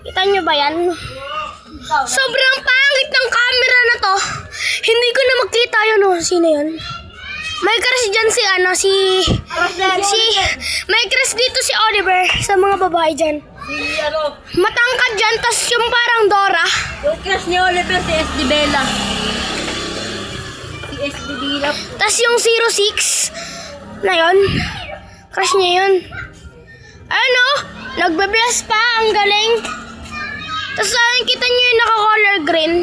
Kita nyo ba yan? Sobrang pangit ng camera na to. Hindi ko na makita yun, oh. Sino yun? May crush dyan may crush dito si Oliver sa mga babae dyan. Matangkad dyan, tas yung parang Dora. Yung crush ni Oliver si SD Bella. Si SD Bella. Tas yung 06 na yun. Crush niya yun. Ano? Nagbe-bless pa. Ang galing. Tas kita niyo yung naka-color green.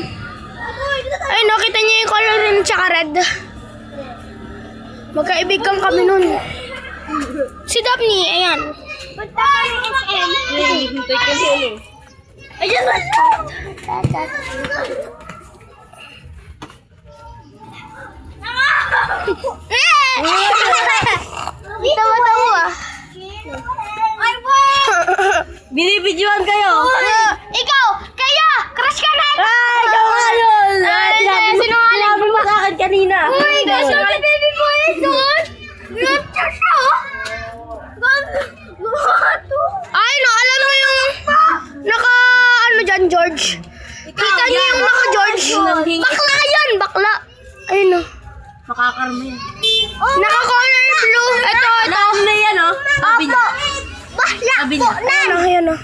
Ayun, no, kita niyo yung color green tsaka red. Magkaibigan kami nun. Si Daphne, ayan. Punta ka ng SM. Hintay ka sino. Ayan na. Tawa-tawa. Binibidyoan kayo. Ikaw, kayo, crush ka na. Ay, ikaw nga yun. Sinabi mo sa akin kanina. Uy, gusto mo ni baby boy doon? Ganda siya. Ay, no, alam mo yung ano dyan, George? Kita niyo yung naka-George? Bakla yan, bakla. Ayun, no. Makakarma yan. Naka-color blue. Ito. Alam na yan, oh. Sabi niya. Bakla Sabi po niya. na. Ayun, no.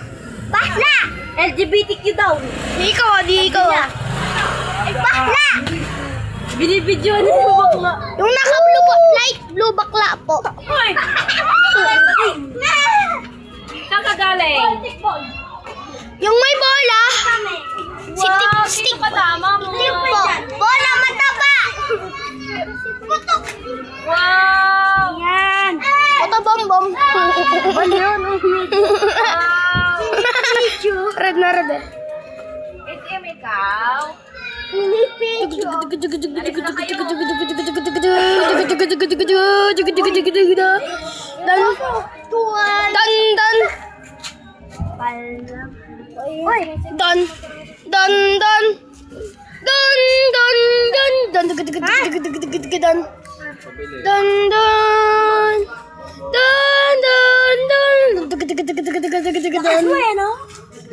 Bakla. LGBTQ daw. Di ikaw, di ikaw. Bakla. Binibidyoan niya yung bakla. Yung naka-blue po, light blue bakla po. Hoy! Saan ka galing? Yung may bola. Stick pa tama mo. Stick po. Bola mataba. Wow! Yan. Ito bom-bom. Red na red. SM ikaw?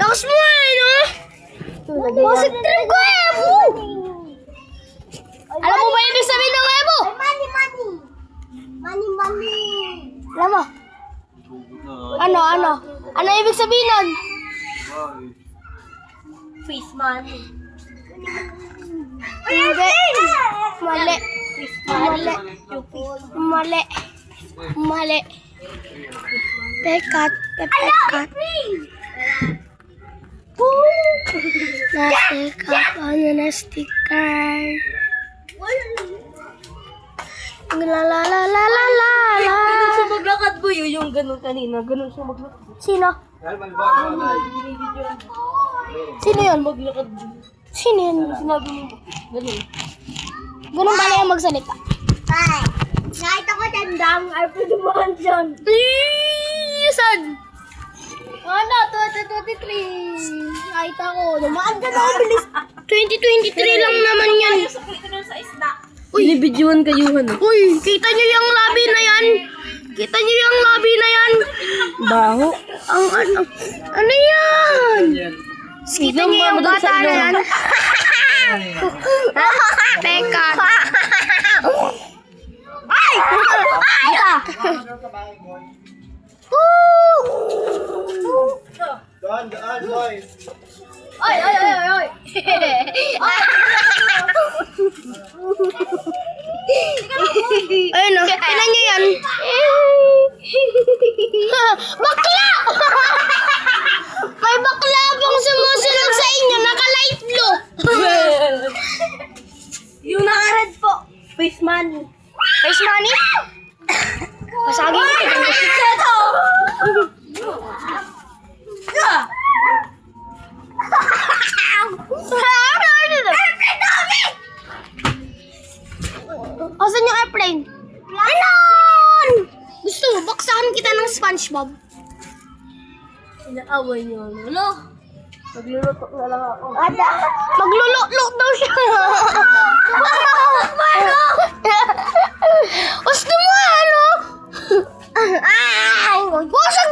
Lakas mo eh, no? Musik trip ko eh, po! Alam mo ba ibig sabihin ng webo? Money. Alam mo? Ano? Ano ibig sabihin nun? Face money. Hindi. Mali. Pekat. Nasikat ano na sticker. La. Siya maglakad po yung ganun kanina. Ganun siya maglakad. Sino? Sino yun? Maglakad. Sino yun? Sinabi mo. Ganun. Ganun ba na yung magsalita? Ay, nakita ko tandang iPhone dumaan dyan. Saan? Ano, 2023. Nakita ko, dumaan dyan ako bilis. 2023 lang naman yan. Sa isda. Binibidyoan kayuhan. Uy, kita nyo yung labi na yan? Baho. Ang ano yan? Kita nyo yung bata na yan? Teka. Ay! Daan, boys. Ay. Ayun o, kailan nyo yan? Bakla! May bakla pong sumusunod sa inyo, naka-light blue. Yung naka-red po. Face money. Face money? Pasagin ko. Ito! Asan yung airplane? Anon! Gusto mo, baksahan kita ng SpongeBob. Inaaway niyo. Ano? Magluluto na lang ako. Maglulok-lok daw siya. Gusto mo, ano? Ay, wag mo sa